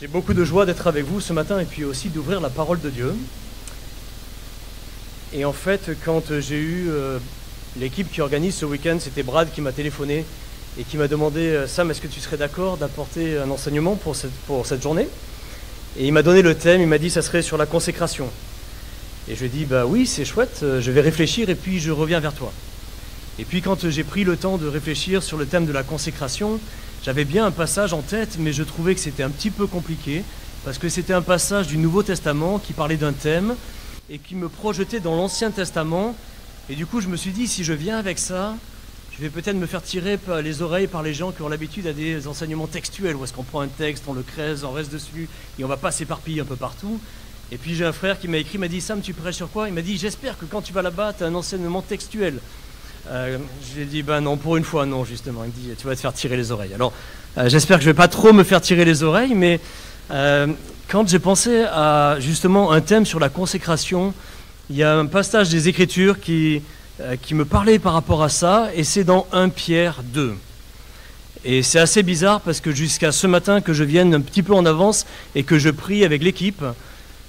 J'ai beaucoup de joie d'être avec vous ce matin et puis aussi d'ouvrir la parole de Dieu. Et en fait, quand j'ai eu l'équipe qui organise ce week-end, c'était Brad qui m'a téléphoné et qui m'a demandé « Sam, est-ce que tu serais d'accord d'apporter un enseignement pour cette journée ?» Et il m'a donné le thème, il m'a dit « ça serait sur la consécration ». Et je lui ai dit « bah oui, c'est chouette, je vais réfléchir et puis je reviens vers toi ». Et puis quand j'ai pris le temps de réfléchir sur le thème de la consécration, j'avais bien un passage en tête, mais je trouvais que c'était un petit peu compliqué, parce que c'était un passage du Nouveau Testament qui parlait d'un thème et qui me projetait dans l'Ancien Testament. Et du coup, je me suis dit, si je viens avec ça, je vais peut-être me faire tirer les oreilles par les gens qui ont l'habitude à des enseignements textuels, où est-ce qu'on prend un texte, on le creuse, on reste dessus, et on ne va pas s'éparpiller un peu partout. Et puis j'ai un frère qui m'a écrit, il m'a dit, Sam, tu prêches sur quoi? Il m'a dit, j'espère que quand tu vas là-bas, tu as un enseignement textuel. J'ai dit ben non, pour une fois non, justement. Il me dit tu vas te faire tirer les oreilles. Alors j'espère que je vais pas trop me faire tirer les oreilles, mais quand j'ai pensé à justement un thème sur la consécration, il y a un passage des Écritures qui me parlait par rapport à ça, et c'est dans 1 Pierre 2. Et c'est assez bizarre parce que jusqu'à ce matin que je vienne un petit peu en avance et que je prie avec l'équipe,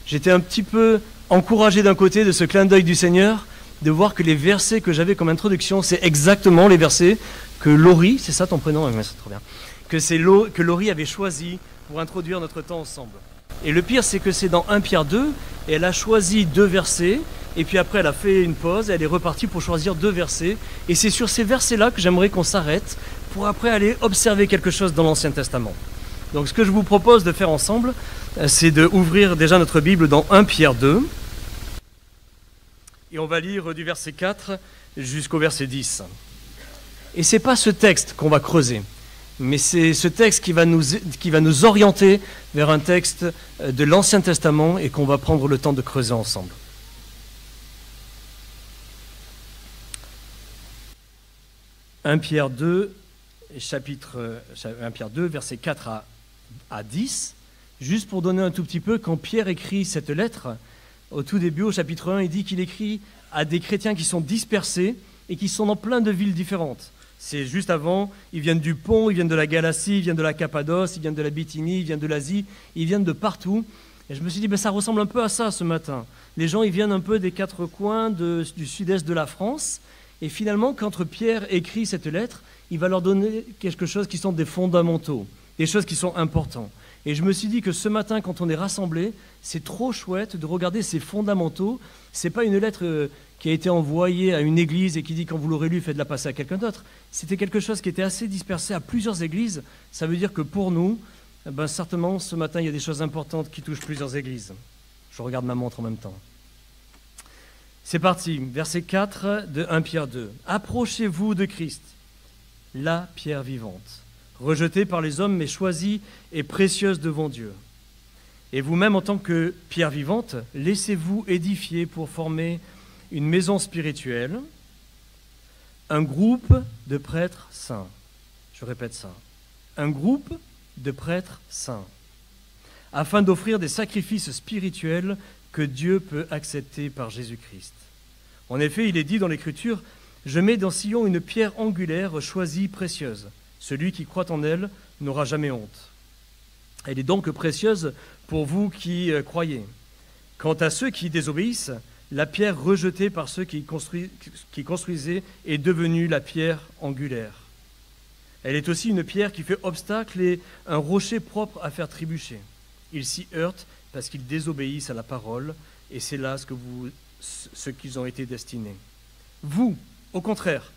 j'étais un petit peu encouragé d'un côté de ce clin d'œil du Seigneur, de voir que les versets que j'avais comme introduction, c'est exactement les versets que Laurie, c'est ça ton prénom? Oui, c'est trop bien. Que Laurie avait choisi pour introduire notre temps ensemble. Et le pire, c'est que c'est dans 1 Pierre 2, et elle a choisi 2 versets, et puis après elle a fait une pause, et elle est repartie pour choisir 2 versets, et c'est sur ces versets-là que j'aimerais qu'on s'arrête, pour après aller observer quelque chose dans l'Ancien Testament. Donc ce que je vous propose de faire ensemble, c'est d'ouvrir déjà notre Bible dans 1 Pierre 2, et on va lire du verset 4 jusqu'au verset 10. Et ce n'est pas ce texte qu'on va creuser, mais c'est ce texte qui va nous orienter vers un texte de l'Ancien Testament et qu'on va prendre le temps de creuser ensemble. « 1 Pierre 2, versets 4 à 10, juste pour donner un tout petit peu, quand Pierre écrit cette lettre, au tout début, au chapitre 1, il dit qu'il écrit à des chrétiens qui sont dispersés et qui sont dans plein de villes différentes. C'est juste avant, ils viennent du Pont, ils viennent de la Galatie, ils viennent de la Cappadoce, ils viennent de la Bithynie, ils viennent de l'Asie, ils viennent de partout. Et je me suis dit, ça ressemble un peu à ça ce matin. Les gens, ils viennent un peu des 4 coins du sud-est de la France. Et finalement, quand Pierre écrit cette lettre, il va leur donner quelque chose qui sont des fondamentaux, des choses qui sont importantes. Et je me suis dit que ce matin, quand on est rassemblés, c'est trop chouette de regarder ces fondamentaux. Ce n'est pas une lettre qui a été envoyée à une église et qui dit, quand vous l'aurez lu, faites-la passer à quelqu'un d'autre. C'était quelque chose qui était assez dispersé à plusieurs églises. Ça veut dire que pour nous, certainement, ce matin, il y a des choses importantes qui touchent plusieurs églises. Je regarde ma montre en même temps. C'est parti, verset 4 de 1 Pierre 2. « Approchez-vous de Christ, la pierre vivante, rejetée par les hommes, mais choisie et précieuse devant Dieu. Et vous-même, en tant que pierre vivante, laissez-vous édifier pour former une maison spirituelle, un groupe de prêtres saints. » Je répète ça. Un groupe de prêtres saints, afin d'offrir des sacrifices spirituels que Dieu peut accepter par Jésus-Christ. En effet, il est dit dans l'Écriture, « Je mets dans Sion une pierre angulaire choisie, précieuse. Celui qui croit en elle n'aura jamais honte. » Elle est donc précieuse pour vous qui croyez. Quant à ceux qui désobéissent, la pierre rejetée par ceux qui construisaient est devenue la pierre angulaire. Elle est aussi une pierre qui fait obstacle et un rocher propre à faire trébucher. Ils s'y heurtent parce qu'ils désobéissent à la parole, et c'est là ce qu'ils ont été destinés. Vous, au contraire,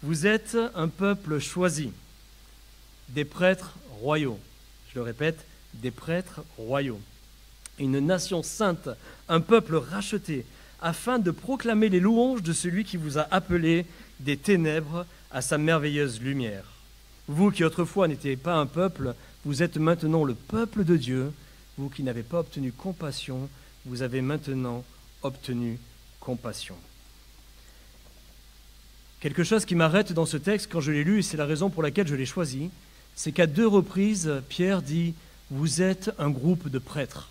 vous êtes un peuple choisi, des prêtres royaux. Je le répète, des prêtres royaux. Une nation sainte, un peuple racheté, afin de proclamer les louanges de celui qui vous a appelé des ténèbres à sa merveilleuse lumière. Vous qui autrefois n'étiez pas un peuple, vous êtes maintenant le peuple de Dieu. Vous qui n'avez pas obtenu compassion, vous avez maintenant obtenu compassion. Quelque chose qui m'arrête dans ce texte quand je l'ai lu, et c'est la raison pour laquelle je l'ai choisi, c'est qu'à 2 reprises, Pierre dit « Vous êtes un groupe de prêtres ».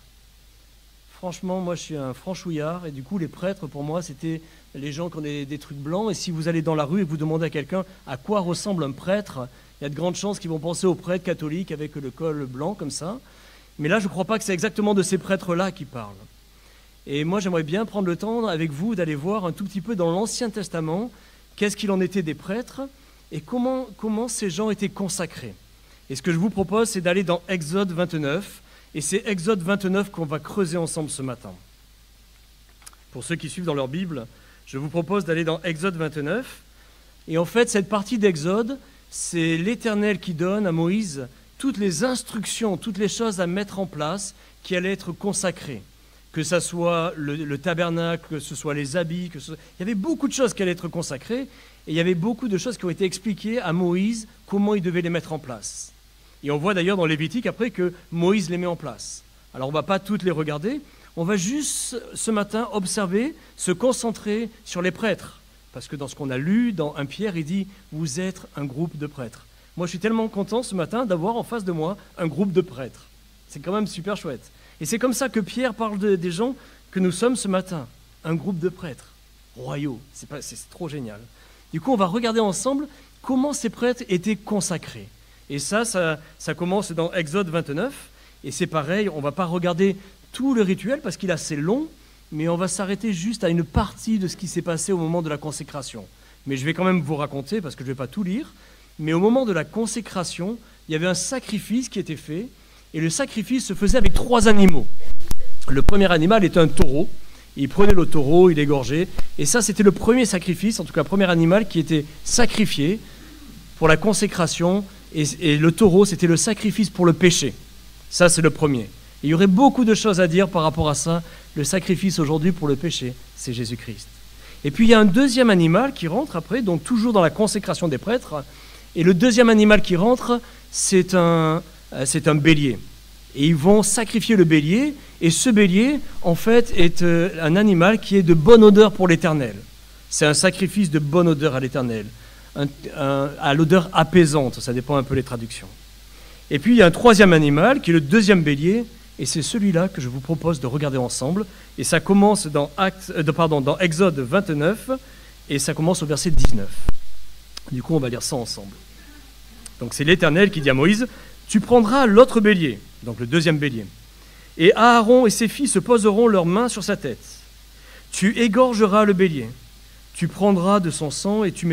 Franchement, moi je suis un franchouillard, et du coup les prêtres pour moi c'était les gens qui ont des trucs blancs, et si vous allez dans la rue et que vous demandez à quelqu'un à quoi ressemble un prêtre, il y a de grandes chances qu'ils vont penser aux prêtres catholiques avec le col blanc comme ça. Mais là, je ne crois pas que c'est exactement de ces prêtres-là qui parlent. Et moi, j'aimerais bien prendre le temps avec vous d'aller voir un tout petit peu dans l'Ancien Testament qu'est-ce qu'il en était des prêtres et comment ces gens étaient consacrés. Et ce que je vous propose, c'est d'aller dans Exode 29. Et c'est Exode 29 qu'on va creuser ensemble ce matin. Pour ceux qui suivent dans leur Bible, je vous propose d'aller dans Exode 29. Et en fait, cette partie d'Exode, c'est l'Éternel qui donne à Moïse toutes les instructions, toutes les choses à mettre en place qui allaient être consacrées. Que ce soit le tabernacle, que ce soit les habits, il y avait beaucoup de choses qui allaient être consacrées, et il y avait beaucoup de choses qui ont été expliquées à Moïse, comment il devait les mettre en place. Et on voit d'ailleurs dans Lévitique après que Moïse les met en place. Alors on ne va pas toutes les regarder, on va juste ce matin observer, se concentrer sur les prêtres. Parce que dans ce qu'on a lu, dans 1 Pierre, il dit « Vous êtes un groupe de prêtres ». Moi je suis tellement content ce matin d'avoir en face de moi un groupe de prêtres. C'est quand même super chouette. Et c'est comme ça que Pierre parle des gens que nous sommes ce matin, un groupe de prêtres royaux. C'est trop génial. Du coup, on va regarder ensemble comment ces prêtres étaient consacrés. Et ça commence dans Exode 29. Et c'est pareil, on ne va pas regarder tout le rituel parce qu'il est assez long, mais on va s'arrêter juste à une partie de ce qui s'est passé au moment de la consécration. Mais je vais quand même vous raconter, parce que je ne vais pas tout lire, mais au moment de la consécration, il y avait un sacrifice qui était fait. Et le sacrifice se faisait avec 3 animaux. Le premier animal était un taureau. Il prenait le taureau, il l'égorgeait. Et ça, c'était le premier sacrifice, en tout cas le premier animal qui était sacrifié pour la consécration. Et le taureau, c'était le sacrifice pour le péché. Ça, c'est le premier. Et il y aurait beaucoup de choses à dire par rapport à ça. Le sacrifice aujourd'hui pour le péché, c'est Jésus-Christ. Et puis il y a un deuxième animal qui rentre après, donc toujours dans la consécration des prêtres. Et le deuxième animal qui rentre, c'est un bélier. Et ils vont sacrifier le bélier, et ce bélier, en fait, est un animal qui est de bonne odeur pour l'Éternel. C'est un sacrifice de bonne odeur à l'Éternel, à l'odeur apaisante, ça dépend un peu des traductions. Et puis il y a un troisième animal, qui est le deuxième bélier, et c'est celui-là que je vous propose de regarder ensemble. Et ça commence dans Exode 29, et ça commence au verset 19. Du coup, on va lire ça ensemble. Donc c'est l'Éternel qui dit à Moïse, « Tu prendras l'autre bélier, donc le deuxième bélier, et Aaron et ses filles se poseront leurs mains sur sa tête. Tu égorgeras le bélier, tu prendras de son sang et tu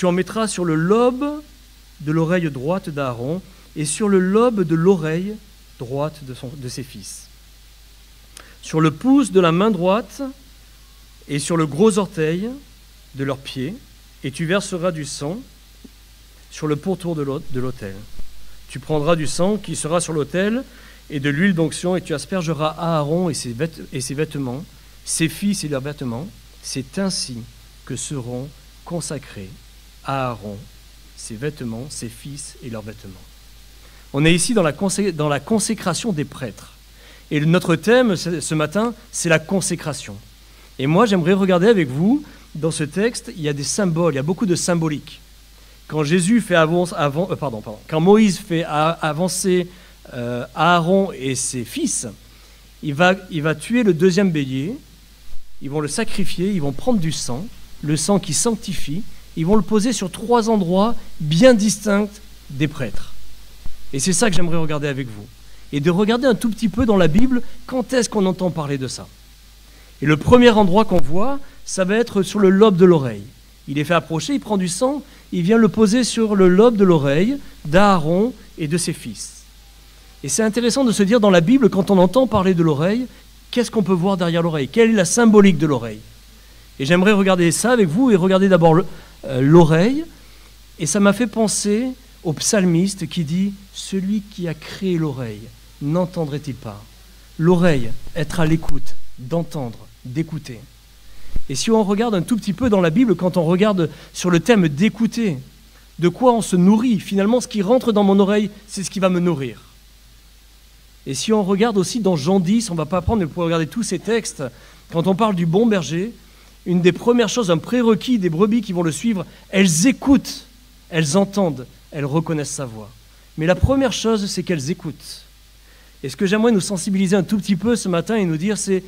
en mettras sur le lobe de l'oreille droite d'Aaron et sur le lobe de l'oreille droite de ses fils, sur le pouce de la main droite et sur le gros orteil de leurs pieds, et tu verseras du sang sur le pourtour de l'autel. Tu prendras du sang qui sera sur l'autel et de l'huile d'onction, et tu aspergeras Aaron et ses vêtements, ses fils et leurs vêtements. C'est ainsi que seront consacrés Aaron, ses vêtements, ses fils et leurs vêtements. On est ici dans la consécration des prêtres. Et notre thème ce matin, c'est la consécration. Et moi, j'aimerais regarder avec vous, dans ce texte, il y a des symboles, il y a beaucoup de symbolique. Quand Moïse fait avancer Aaron et ses fils, il va tuer le deuxième bélier, ils vont le sacrifier, ils vont prendre du sang, le sang qui sanctifie, ils vont le poser sur 3 endroits bien distincts des prêtres. Et c'est ça que j'aimerais regarder avec vous. Et de regarder un tout petit peu dans la Bible, quand est-ce qu'on entend parler de ça. Et le premier endroit qu'on voit, ça va être sur le lobe de l'oreille. Il est fait approcher, il prend du sang, il vient le poser sur le lobe de l'oreille d'Aaron et de ses fils. Et c'est intéressant de se dire dans la Bible, quand on entend parler de l'oreille, qu'est-ce qu'on peut voir derrière l'oreille? Quelle est la symbolique de l'oreille? Et j'aimerais regarder ça avec vous et regarder d'abord l'oreille. Et ça m'a fait penser au psalmiste qui dit « Celui qui a créé l'oreille, n'entendrait-il pas ?» L'oreille, être à l'écoute, d'entendre, d'écouter. Et si on regarde un tout petit peu dans la Bible, quand on regarde sur le thème d'écouter, de quoi on se nourrit, finalement ce qui rentre dans mon oreille, c'est ce qui va me nourrir. Et si on regarde aussi dans Jean 10, on ne va pas prendre, mais vous pouvez regarder tous ces textes, quand on parle du bon berger, une des premières choses, un prérequis des brebis qui vont le suivre, elles écoutent, elles entendent, elles reconnaissent sa voix. Mais la première chose, c'est qu'elles écoutent. Et ce que j'aimerais nous sensibiliser un tout petit peu ce matin et nous dire, c'est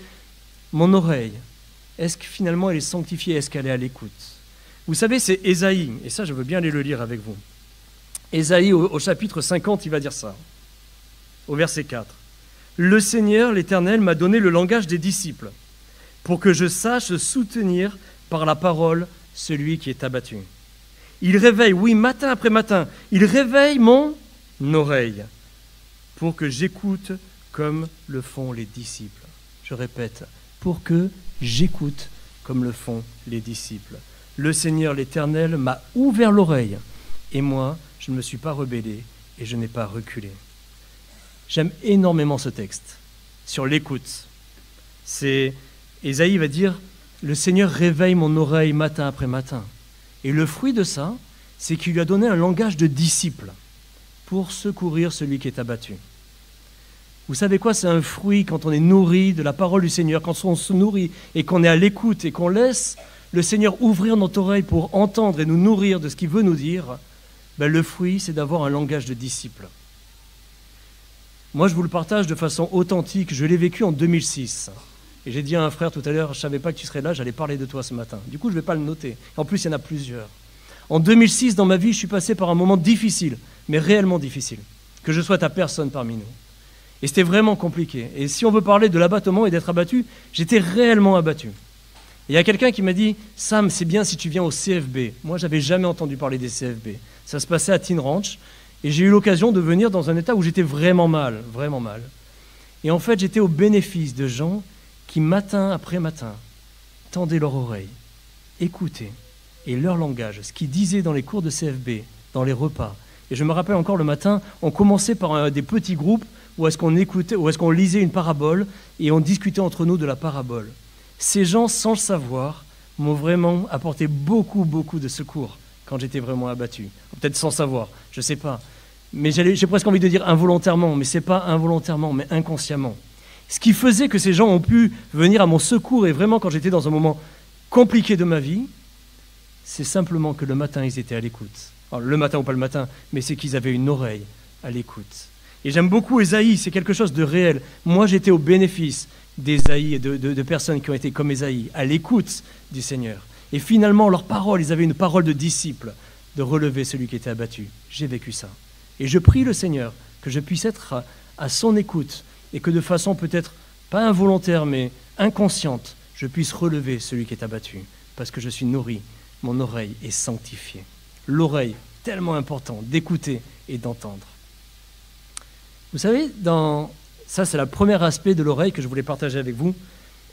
mon oreille, est-ce que finalement elle est sanctifiée, est-ce qu'elle est à l'écoute? Vous savez, c'est Ésaïe, et ça je veux bien aller le lire avec vous. Ésaïe au chapitre 50, il va dire ça. au verset 4. « Le Seigneur, l'Éternel, m'a donné le langage des disciples, pour que je sache soutenir par la parole celui qui est abattu. Il réveille, oui, matin après matin, il réveille mon oreille, pour que j'écoute comme le font les disciples. » Je répète, pour que j'écoute comme le font les disciples. Le Seigneur, l'Éternel, m'a ouvert l'oreille, et moi, je ne me suis pas rebellé et je n'ai pas reculé. J'aime énormément ce texte sur l'écoute. Ésaïe va dire, le Seigneur réveille mon oreille matin après matin. Et le fruit de ça, c'est qu'il lui a donné un langage de disciple pour secourir celui qui est abattu. Vous savez quoi, c'est un fruit quand on est nourri de la parole du Seigneur, quand on se nourrit et qu'on est à l'écoute et qu'on laisse le Seigneur ouvrir notre oreille pour entendre et nous nourrir de ce qu'il veut nous dire, ben le fruit, c'est d'avoir un langage de disciple. Moi, je vous le partage de façon authentique. Je l'ai vécu en 2006. Et j'ai dit à un frère tout à l'heure, je ne savais pas que tu serais là, j'allais parler de toi ce matin. Du coup, je ne vais pas le noter. En plus, il y en a plusieurs. En 2006, dans ma vie, je suis passé par un moment difficile, mais réellement difficile. Que je sois ta personne parmi nous. Et c'était vraiment compliqué. Et si on veut parler de l'abattement et d'être abattu, j'étais réellement abattu. Et il y a quelqu'un qui m'a dit, Sam, c'est bien si tu viens au CFB. Moi, je n'avais jamais entendu parler des CFB. Ça se passait à Teen Ranch. Et j'ai eu l'occasion de venir dans un état où j'étais vraiment mal, vraiment mal. Et en fait, j'étais au bénéfice de gens qui, matin après matin, tendaient leur oreille, écoutaient, et leur langage, ce qu'ils disaient dans les cours de CFB, dans les repas. Et je me rappelle encore le matin, on commençait par des petits groupes où est-ce qu'on écoutait, où est-ce qu'on lisait une parabole, et on discutait entre nous de la parabole. Ces gens, sans le savoir, m'ont vraiment apporté beaucoup, beaucoup de secours quand j'étais vraiment abattu. Peut-être sans savoir, je ne sais pas. Mais j'ai presque envie de dire involontairement, mais ce n'est pas involontairement, mais inconsciemment. Ce qui faisait que ces gens ont pu venir à mon secours, et vraiment quand j'étais dans un moment compliqué de ma vie, c'est simplement que le matin, ils étaient à l'écoute. Alors, le matin ou pas le matin, mais c'est qu'ils avaient une oreille à l'écoute. Et j'aime beaucoup Ésaïe, c'est quelque chose de réel. Moi, j'étais au bénéfice d'Ésaïe et de personnes qui ont été comme Ésaïe, à l'écoute du Seigneur. Et finalement, leur parole, ils avaient une parole de disciple, de relever celui qui était abattu. J'ai vécu ça. Et je prie le Seigneur que je puisse être à son écoute et que de façon peut-être pas involontaire, mais inconsciente, je puisse relever celui qui est abattu, parce que je suis nourri, mon oreille est sanctifiée. L'oreille, tellement important d'écouter et d'entendre. Vous savez, ça c'est le premier aspect de l'oreille que je voulais partager avec vous.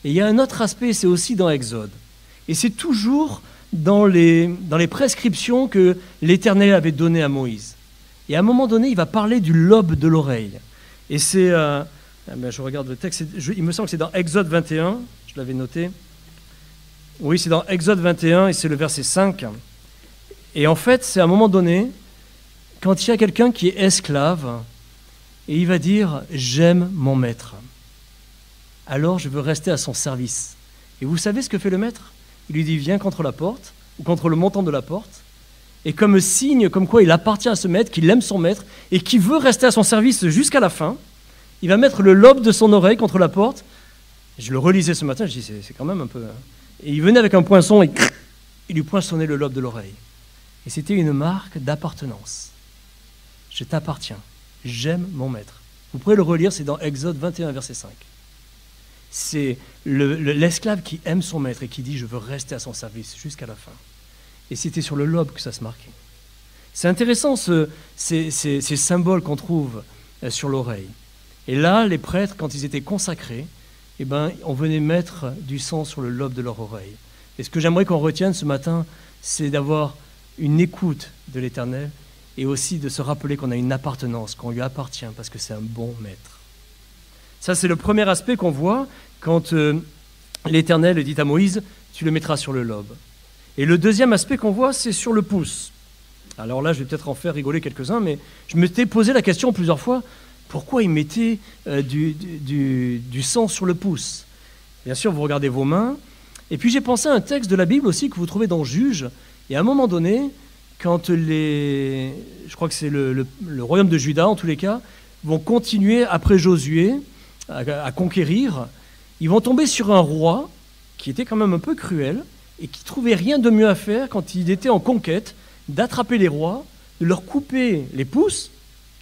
Et il y a un autre aspect, c'est aussi dans Exode. Et c'est toujours dans les prescriptions que l'Éternel avait données à Moïse. Et à un moment donné, il va parler du lobe de l'oreille. Et c'est, je regarde le texte, il me semble que c'est dans Exode 21, je l'avais noté. Oui, c'est dans Exode 21 et c'est le verset 5. Et en fait, c'est à un moment donné, quand il y a quelqu'un qui est esclave, et il va dire « J'aime mon maître, alors je veux rester à son service. » Et vous savez ce que fait le maître ? Il lui dit « Viens contre la porte, ou contre le montant de la porte. » Et comme signe, comme quoi il appartient à ce maître, qu'il aime son maître, et qu'il veut rester à son service jusqu'à la fin, il va mettre le lobe de son oreille contre la porte. Je le relisais ce matin, je dis c'est quand même un peu... Et il venait avec un poinçon et il lui poinçonnait le lobe de l'oreille. Et c'était une marque d'appartenance. Je t'appartiens, j'aime mon maître. Vous pourrez le relire, c'est dans Exode 21, verset 5. C'est l'esclave qui aime son maître et qui dit « je veux rester à son service jusqu'à la fin ». Et c'était sur le lobe que ça se marquait. C'est intéressant ces symboles qu'on trouve sur l'oreille. Et là, les prêtres, quand ils étaient consacrés, eh ben, on venait mettre du sang sur le lobe de leur oreille. Et ce que j'aimerais qu'on retienne ce matin, c'est d'avoir une écoute de l'Éternel et aussi de se rappeler qu'on a une appartenance, qu'on lui appartient parce que c'est un bon maître. Ça, c'est le premier aspect qu'on voit quand l'Éternel dit à Moïse, tu le mettras sur le lobe. Et le deuxième aspect qu'on voit, c'est sur le pouce. Alors là, je vais peut-être en faire rigoler quelques-uns, mais je m'étais posé la question plusieurs fois, pourquoi il mettait du sang sur le pouce ? Bien sûr, vous regardez vos mains. Et puis j'ai pensé à un texte de la Bible aussi que vous trouvez dans Juges. Et à un moment donné, quand je crois que c'est le royaume de Juda, en tous les cas, vont continuer après Josué à conquérir, ils vont tomber sur un roi qui était quand même un peu cruel et qui trouvait rien de mieux à faire quand il était en conquête, d'attraper les rois, de leur couper les pouces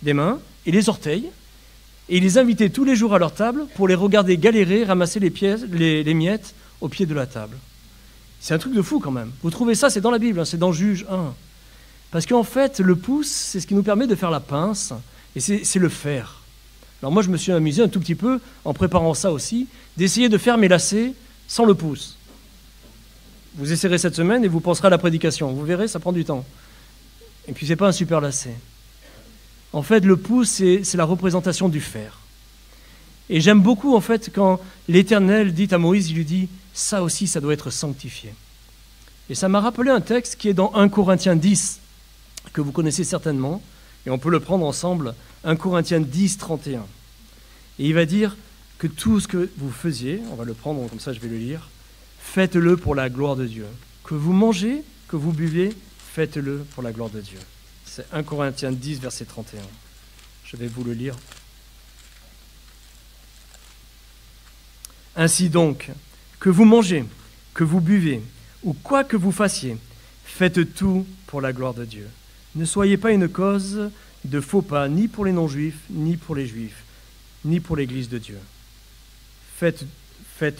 des mains et les orteils, Et il les invitait tous les jours à leur table pour les regarder galérer, ramasser les miettes au pied de la table. C'est un truc de fou quand même. Vous trouvez ça, c'est dans la Bible, hein, c'est dans Juge 1. Parce qu'en fait, le pouce, c'est ce qui nous permet de faire la pince, et c'est le fer. Alors moi, je me suis amusé un tout petit peu, en préparant ça aussi, d'essayer de faire mes lacets sans le pouce. Vous essayerez cette semaine et vous penserez à la prédication. Vous verrez, ça prend du temps. Et puis, c'est pas un super lacet. En fait, le pouce, c'est la représentation du fer. Et j'aime beaucoup, en fait, quand l'Éternel dit à Moïse, il lui dit, ça aussi, ça doit être sanctifié. Et ça m'a rappelé un texte qui est dans 1 Corinthiens 10, que vous connaissez certainement, et on peut le prendre ensemble, 1 Corinthiens 10, 31. Et il va dire que tout ce que vous faisiez, on va le prendre, comme ça je vais le lire, faites-le pour la gloire de Dieu. Que vous mangez, que vous buvez, faites-le pour la gloire de Dieu. C'est 1 Corinthiens 10, verset 31. Je vais vous le lire. Ainsi donc, que vous mangez, que vous buvez, ou quoi que vous fassiez, faites tout pour la gloire de Dieu. Ne soyez pas une cause de faux pas, ni pour les non-juifs, ni pour les juifs, ni pour l'Église de Dieu. Faites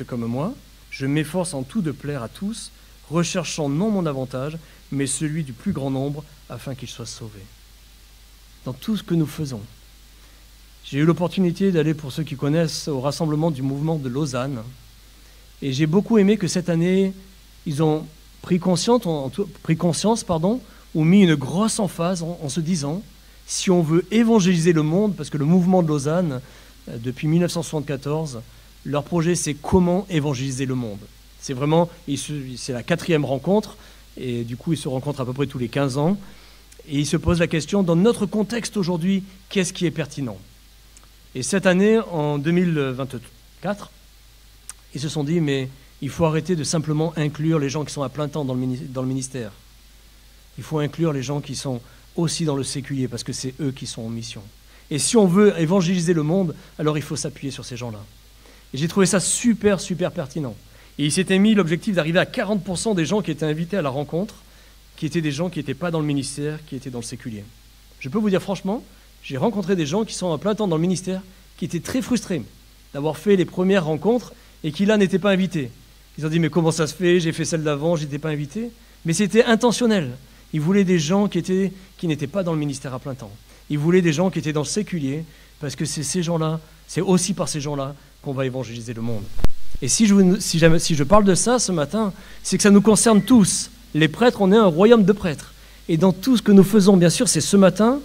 comme moi, je m'efforce en tout de plaire à tous, recherchant non mon avantage, mais celui du plus grand nombre, afin qu'ils soient sauvés. Dans tout ce que nous faisons. J'ai eu l'opportunité d'aller, pour ceux qui connaissent, au rassemblement du mouvement de Lausanne. Et j'ai beaucoup aimé que cette année, ils ont pris conscience, ou mis une grosse emphase en se disant, si on veut évangéliser le monde, parce que le mouvement de Lausanne, depuis 1974, leur projet c'est comment évangéliser le monde. C'est vraiment, c'est la 4e rencontre, et du coup ils se rencontrent à peu près tous les 15 ans, et ils se posent la question, dans notre contexte aujourd'hui, qu'est-ce qui est pertinent? Et cette année, en 2024, ils se sont dit, mais il faut arrêter de simplement inclure les gens qui sont à plein temps dans le ministère. Il faut inclure les gens qui sont aussi dans le séculier, parce que c'est eux qui sont en mission. Et si on veut évangéliser le monde, alors il faut s'appuyer sur ces gens-là. Et j'ai trouvé ça super, super pertinent. Et il s'était mis l'objectif d'arriver à 40% des gens qui étaient invités à la rencontre, qui étaient des gens qui n'étaient pas dans le ministère, qui étaient dans le séculier. Je peux vous dire franchement, j'ai rencontré des gens qui sont à plein temps dans le ministère, qui étaient très frustrés d'avoir fait les premières rencontres et qui là n'étaient pas invités. Ils ont dit, mais comment ça se fait? J'ai fait celle d'avant, je n'étais pas invité. Mais c'était intentionnel. Ils voulaient des gens qui n'étaient pas dans le ministère à plein temps. Ils voulaient des gens qui étaient dans le séculier, parce que c'est ces gens-là, c'est aussi par ces gens-là qu'on va évangéliser le monde. Et si je parle de ça ce matin, c'est que ça nous concerne tous. Les prêtres, on est un royaume de prêtres. Et dans tout ce que nous faisons, bien sûr, c'est ce matin,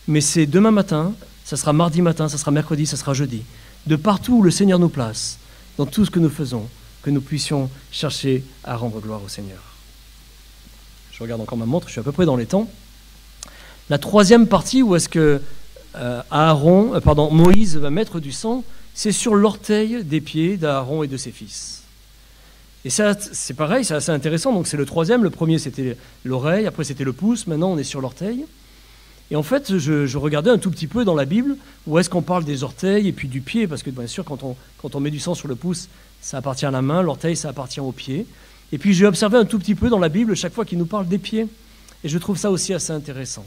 mais c'est demain matin, ça sera mardi matin, ça sera mercredi, ça sera jeudi. De partout où le Seigneur nous place, dans tout ce que nous faisons, que nous puissions chercher à rendre gloire au Seigneur. Je regarde encore ma montre, je suis à peu près dans les temps. La 3e partie où est-ce que Moïse va mettre du sang, c'est sur l'orteil des pieds d'Aaron et de ses fils. Et ça, c'est pareil, c'est assez intéressant. Donc c'est le 3e, le premier c'était l'oreille, après c'était le pouce, maintenant on est sur l'orteil. Et en fait, je regardais un tout petit peu dans la Bible où est-ce qu'on parle des orteils et puis du pied, parce que bien sûr, quand on met du sang sur le pouce, ça appartient à la main, l'orteil, ça appartient au pied. Et puis j'ai observé un tout petit peu dans la Bible chaque fois qu'il nous parle des pieds. Et je trouve ça aussi assez intéressant.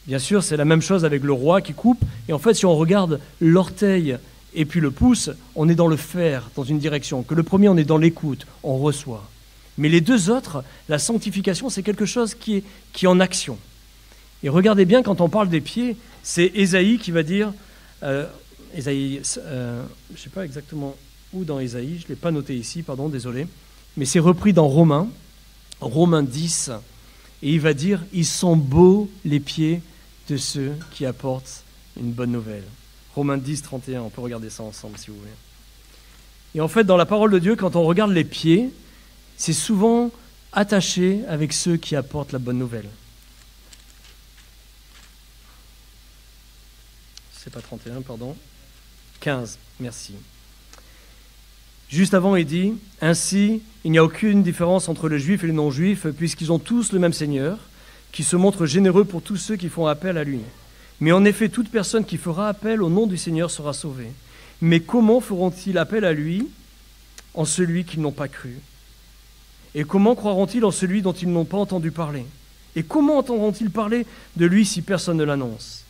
Bien sûr, c'est la même chose avec le roi qui coupe. Et en fait, si on regarde l'orteil et puis le pouce, on est dans le faire, dans une direction. Que le premier, on est dans l'écoute, on reçoit. Mais les deux autres, la sanctification, c'est quelque chose qui est en action. Et regardez bien, quand on parle des pieds, c'est Ésaïe qui va dire... Ésaïe, je ne sais pas exactement où dans Ésaïe, je ne l'ai pas noté ici, pardon, désolé. Mais c'est repris dans Romains 10, et il va dire « Ils sont beaux les pieds de ceux qui apportent une bonne nouvelle ». Romains 10, 31, on peut regarder ça ensemble si vous voulez. Et en fait, dans la parole de Dieu, quand on regarde les pieds, c'est souvent attaché avec ceux qui apportent la bonne nouvelle. C'est pas 31, pardon. 15, merci. Juste avant, il dit « Ainsi, il n'y a aucune différence entre les Juifs et les non-Juifs, puisqu'ils ont tous le même Seigneur, qui se montre généreux pour tous ceux qui font appel à lui. Mais en effet, toute personne qui fera appel au nom du Seigneur sera sauvée. Mais comment feront-ils appel à lui en celui qu'ils n'ont pas cru? Et comment croiront-ils en celui dont ils n'ont pas entendu parler? Et comment entendront-ils parler de lui si personne ne l'annonce?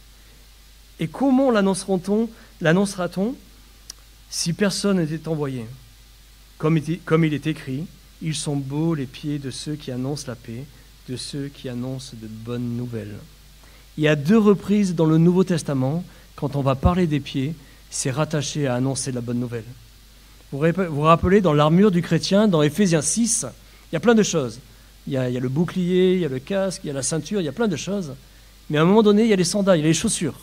Et comment l'annoncera-t-on si personne n'était envoyé ? Comme il est écrit, ils sont beaux les pieds de ceux qui annoncent la paix, de ceux qui annoncent de bonnes nouvelles. Il y a 2 reprises dans le Nouveau Testament, quand on va parler des pieds, c'est rattaché à annoncer la bonne nouvelle. Vous vous rappelez, dans l'armure du chrétien, dans Éphésiens 6, il y a plein de choses. Il y a le bouclier, il y a le casque, il y a la ceinture, il y a plein de choses. Mais à un moment donné, il y a les sandales, il y a les chaussures.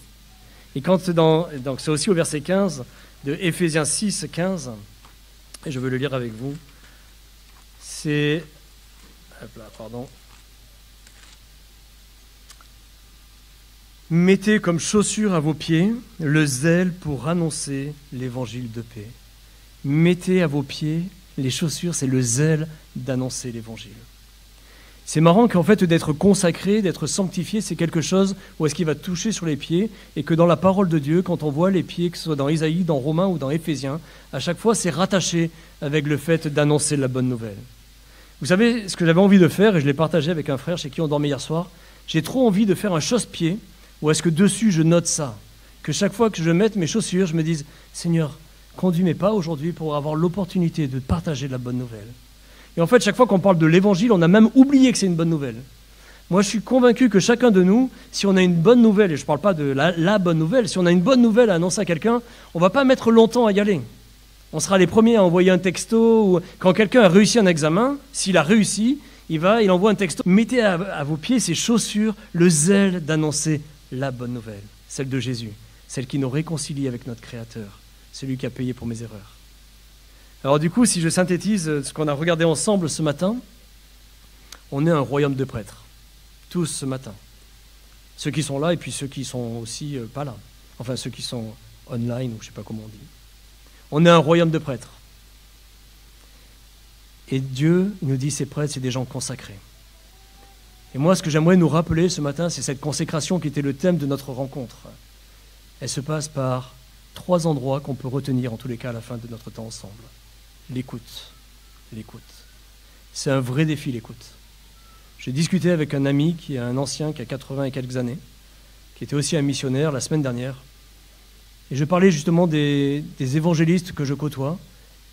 Et donc c'est aussi au verset 15 de Éphésiens 6, 15, et je veux le lire avec vous. C'est... Mettez comme chaussure à vos pieds le zèle pour annoncer l'évangile de paix. Mettez à vos pieds les chaussures, c'est le zèle d'annoncer l'évangile. C'est marrant qu'en fait d'être consacré, d'être sanctifié, c'est quelque chose où est-ce qu'il va toucher sur les pieds et que dans la parole de Dieu, quand on voit les pieds, que ce soit dans Isaïe, dans Romains ou dans Éphésiens, à chaque fois c'est rattaché avec le fait d'annoncer la bonne nouvelle. Vous savez ce que j'avais envie de faire, et je l'ai partagé avec un frère chez qui on dormait hier soir, j'ai trop envie de faire un chausse-pied où est-ce que dessus je note ça, que chaque fois que je mette mes chaussures, je me dise « Seigneur, conduis mes pas aujourd'hui pour avoir l'opportunité de partager la bonne nouvelle ». Et en fait, chaque fois qu'on parle de l'évangile, on a même oublié que c'est une bonne nouvelle. Moi, je suis convaincu que chacun de nous, si on a une bonne nouvelle, et je ne parle pas de la bonne nouvelle, si on a une bonne nouvelle à annoncer à quelqu'un, on ne va pas mettre longtemps à y aller. On sera les premiers à envoyer un texto, ou quand quelqu'un a réussi un examen, s'il a réussi, il envoie un texto. Mettez à vos pieds ces chaussures, le zèle d'annoncer la bonne nouvelle, celle de Jésus, celle qui nous réconcilie avec notre Créateur, celui qui a payé pour mes erreurs. Alors du coup, si je synthétise ce qu'on a regardé ensemble ce matin, on est un royaume de prêtres, tous ce matin. Ceux qui sont là et puis ceux qui sont aussi pas là. Enfin, ceux qui sont online ou je ne sais pas comment on dit. On est un royaume de prêtres. Et Dieu nous dit, ces prêtres, c'est des gens consacrés. Et moi, ce que j'aimerais nous rappeler ce matin, c'est cette consécration qui était le thème de notre rencontre. Elle se passe par 3 endroits qu'on peut retenir, en tous les cas, à la fin de notre temps ensemble. L'écoute. L'écoute. C'est un vrai défi, l'écoute. J'ai discuté avec un ami qui est un ancien, qui a 80 et quelques années, qui était aussi un missionnaire la semaine dernière. Et je parlais justement des évangélistes que je côtoie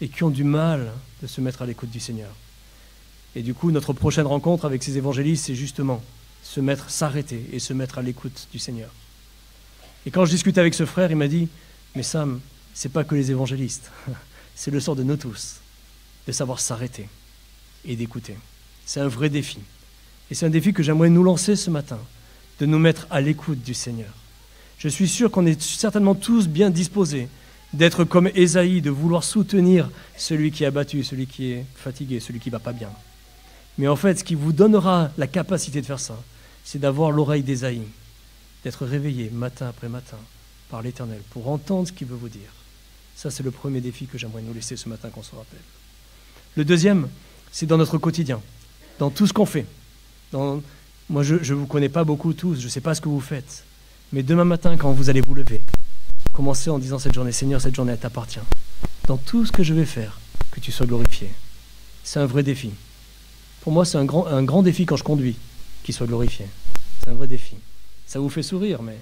et qui ont du mal de se mettre à l'écoute du Seigneur. Et du coup, notre prochaine rencontre avec ces évangélistes, c'est justement s'arrêter et se mettre à l'écoute du Seigneur. Et quand je discutais avec ce frère, il m'a dit « Mais Sam, c'est pas que les évangélistes, c'est le sort de nous tous, de savoir s'arrêter et d'écouter. C'est un vrai défi. Et c'est un défi que j'aimerais nous lancer ce matin, de nous mettre à l'écoute du Seigneur. Je suis sûr qu'on est certainement tous bien disposés d'être comme Ésaïe, de vouloir soutenir celui qui est abattu, celui qui est fatigué, celui qui ne va pas bien. Mais en fait, ce qui vous donnera la capacité de faire ça, c'est d'avoir l'oreille d'Ésaïe, d'être réveillé matin après matin par l'Éternel pour entendre ce qu'il veut vous dire. Ça, c'est le premier défi que j'aimerais nous laisser ce matin qu'on se rappelle. Le deuxième, c'est dans notre quotidien, dans tout ce qu'on fait. Moi, je ne vous connais pas beaucoup tous, je ne sais pas ce que vous faites. Mais demain matin, quand vous allez vous lever, commencez en disant cette journée, Seigneur, cette journée, elle t'appartient. Dans tout ce que je vais faire, que tu sois glorifié. C'est un vrai défi. Pour moi, c'est un grand défi quand je conduis, qu'il soit glorifié. C'est un vrai défi. Ça vous fait sourire, mais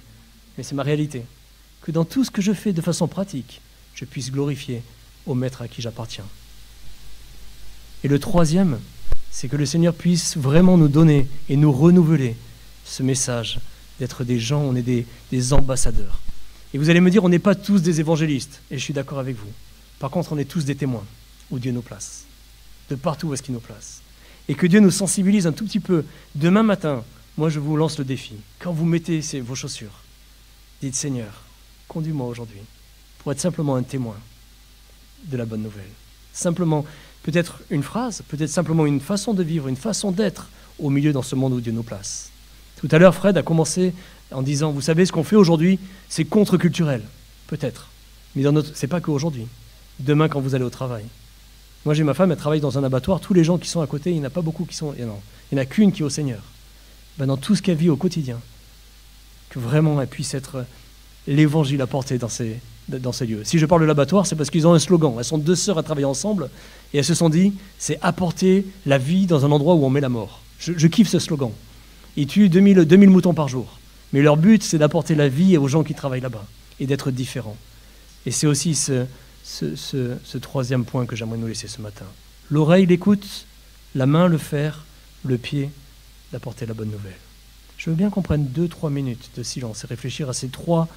c'est ma réalité. Que dans tout ce que je fais de façon pratique, je puisse glorifier au Maître à qui j'appartiens. Et le troisième, c'est que le Seigneur puisse vraiment nous donner et nous renouveler ce message d'être des gens, on est des ambassadeurs. Et vous allez me dire, on n'est pas tous des évangélistes, et je suis d'accord avec vous. Par contre, on est tous des témoins, où Dieu nous place, de partout où est-ce qu'il nous place. Et que Dieu nous sensibilise un tout petit peu. Demain matin, moi je vous lance le défi. Quand vous mettez vos chaussures, dites Seigneur, conduis-moi aujourd'hui, pour être simplement un témoin de la bonne nouvelle. Simplement, peut-être une phrase, peut-être simplement une façon de vivre, une façon d'être au milieu dans ce monde où Dieu nous place. Tout à l'heure, Fred a commencé en disant, vous savez, ce qu'on fait aujourd'hui, c'est contre-culturel, peut-être. Mais c'est pas qu'aujourd'hui. Demain, quand vous allez au travail. Moi, j'ai ma femme, elle travaille dans un abattoir. Tous les gens qui sont à côté, il n'y en a pas beaucoup qui sont... Il n'y en a qu'une qui est au Seigneur. Dans tout ce qu'elle vit au quotidien, que vraiment elle puisse être l'évangile apporté dans ces lieux. Si je parle de l'abattoir, c'est parce qu'ils ont un slogan. Elles sont 2 sœurs à travailler ensemble et elles se sont dit, c'est apporter la vie dans un endroit où on met la mort. Je kiffe ce slogan. Ils tuent 2000 moutons par jour. Mais leur but, c'est d'apporter la vie aux gens qui travaillent là-bas et d'être différents. Et c'est aussi ce troisième point que j'aimerais nous laisser ce matin. L'oreille, l'écoute, la main, le faire, le pied, d'apporter la bonne nouvelle. Je veux bien qu'on prenne 2-3 minutes de silence et réfléchir à ces trois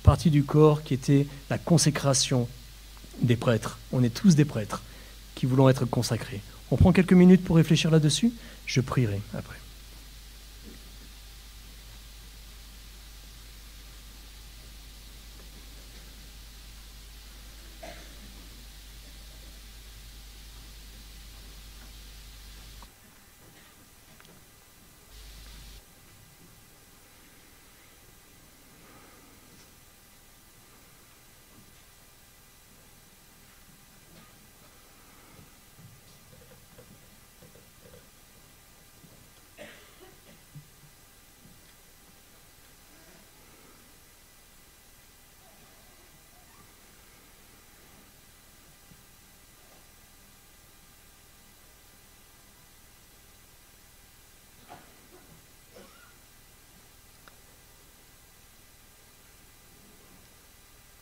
parties du corps qui étaient la consécration des prêtres. On est tous des prêtres qui voulons être consacrés. On prend quelques minutes pour réfléchir là-dessus. Je prierai après.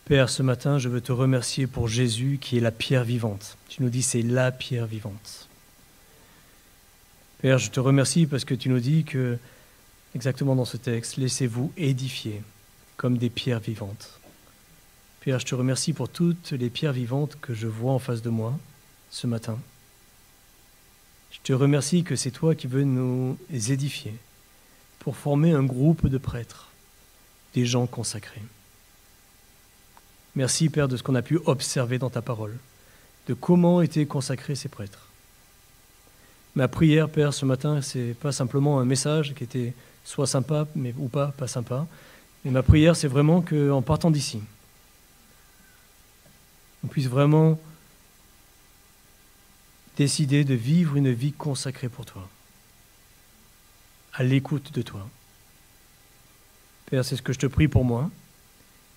Père, ce matin, je veux te remercier pour Jésus qui est la pierre vivante. Tu nous dis c'est la pierre vivante. Père, je te remercie parce que tu nous dis que, exactement dans ce texte, laissez-vous édifier comme des pierres vivantes. Père, je te remercie pour toutes les pierres vivantes que je vois en face de moi ce matin. Je te remercie que c'est toi qui veux nous édifier pour former un groupe de prêtres, des gens consacrés. Merci, Père, de ce qu'on a pu observer dans ta parole, de comment étaient consacrés ces prêtres. Ma prière, Père, ce matin, c'est pas simplement un message qui était soit sympa, ou pas sympa. Mais ma prière, c'est vraiment qu'en partant d'ici, on puisse vraiment décider de vivre une vie consacrée pour toi, à l'écoute de toi. Père, c'est ce que je te prie pour moi.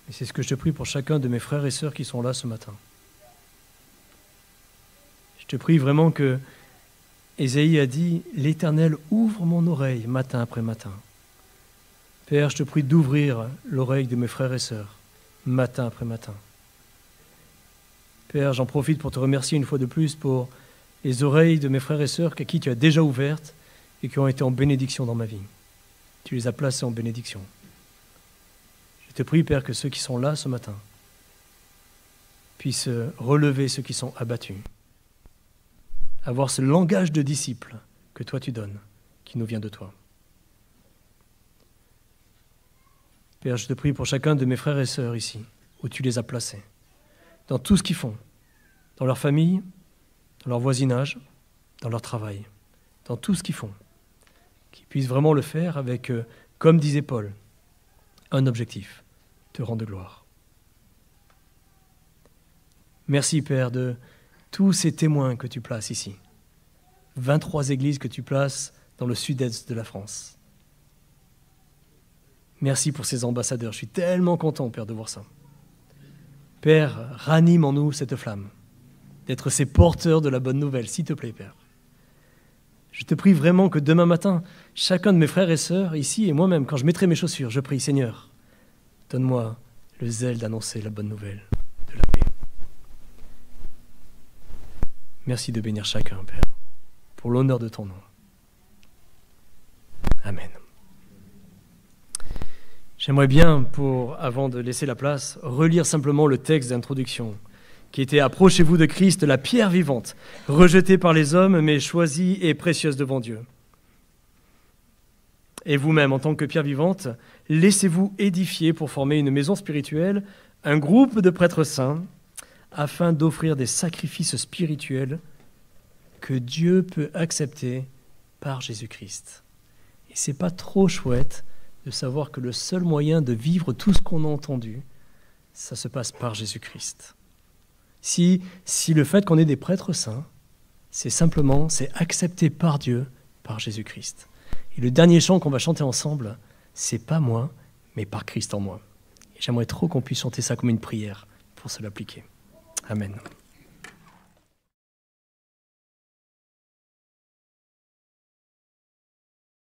Et c'est ce que je te prie pour chacun de mes frères et sœurs qui sont là ce matin. Je te prie vraiment que Ésaïe a dit « L'Éternel ouvre mon oreille matin après matin ». Père, je te prie d'ouvrir l'oreille de mes frères et sœurs matin après matin. Père, j'en profite pour te remercier une fois de plus pour les oreilles de mes frères et sœurs à qui tu as déjà ouvertes et qui ont été en bénédiction dans ma vie. Tu les as placés en bénédiction. Je te prie, Père, que ceux qui sont là ce matin puissent relever ceux qui sont abattus. Avoir ce langage de disciple que toi tu donnes, qui nous vient de toi. Père, je te prie pour chacun de mes frères et sœurs ici, où tu les as placés, dans tout ce qu'ils font, dans leur famille, dans leur voisinage, dans leur travail, dans tout ce qu'ils font, qu'ils puissent vraiment le faire avec, comme disait Paul, un objectif, te rendre gloire. Merci, Père, de tous ces témoins que tu places ici. 23 églises que tu places dans le sud-est de la France. Merci pour ces ambassadeurs. Je suis tellement content, Père, de voir ça. Père, ranime en nous cette flamme, d'être ces porteurs de la bonne nouvelle, s'il te plaît, Père. Je te prie vraiment que demain matin, chacun de mes frères et sœurs ici et moi-même, quand je mettrai mes chaussures, je prie, Seigneur, donne-moi le zèle d'annoncer la bonne nouvelle de la paix. Merci de bénir chacun, Père, pour l'honneur de ton nom. Amen. J'aimerais bien, avant de laisser la place, relire simplement le texte d'introduction qui était « Approchez-vous de Christ, la pierre vivante, rejetée par les hommes, mais choisie et précieuse devant Dieu. Et vous-même, en tant que pierre vivante, laissez-vous édifier pour former une maison spirituelle, un groupe de prêtres saints, afin d'offrir des sacrifices spirituels que Dieu peut accepter par Jésus-Christ. » Et c'est pas trop chouette de savoir que le seul moyen de vivre tout ce qu'on a entendu, ça se passe par Jésus-Christ. Si le fait qu'on ait des prêtres saints, c'est accepté par Dieu, par Jésus-Christ. Et le dernier chant qu'on va chanter ensemble, c'est pas moi, mais par Christ en moi. Et j'aimerais trop qu'on puisse chanter ça comme une prière pour se l'appliquer. Amen.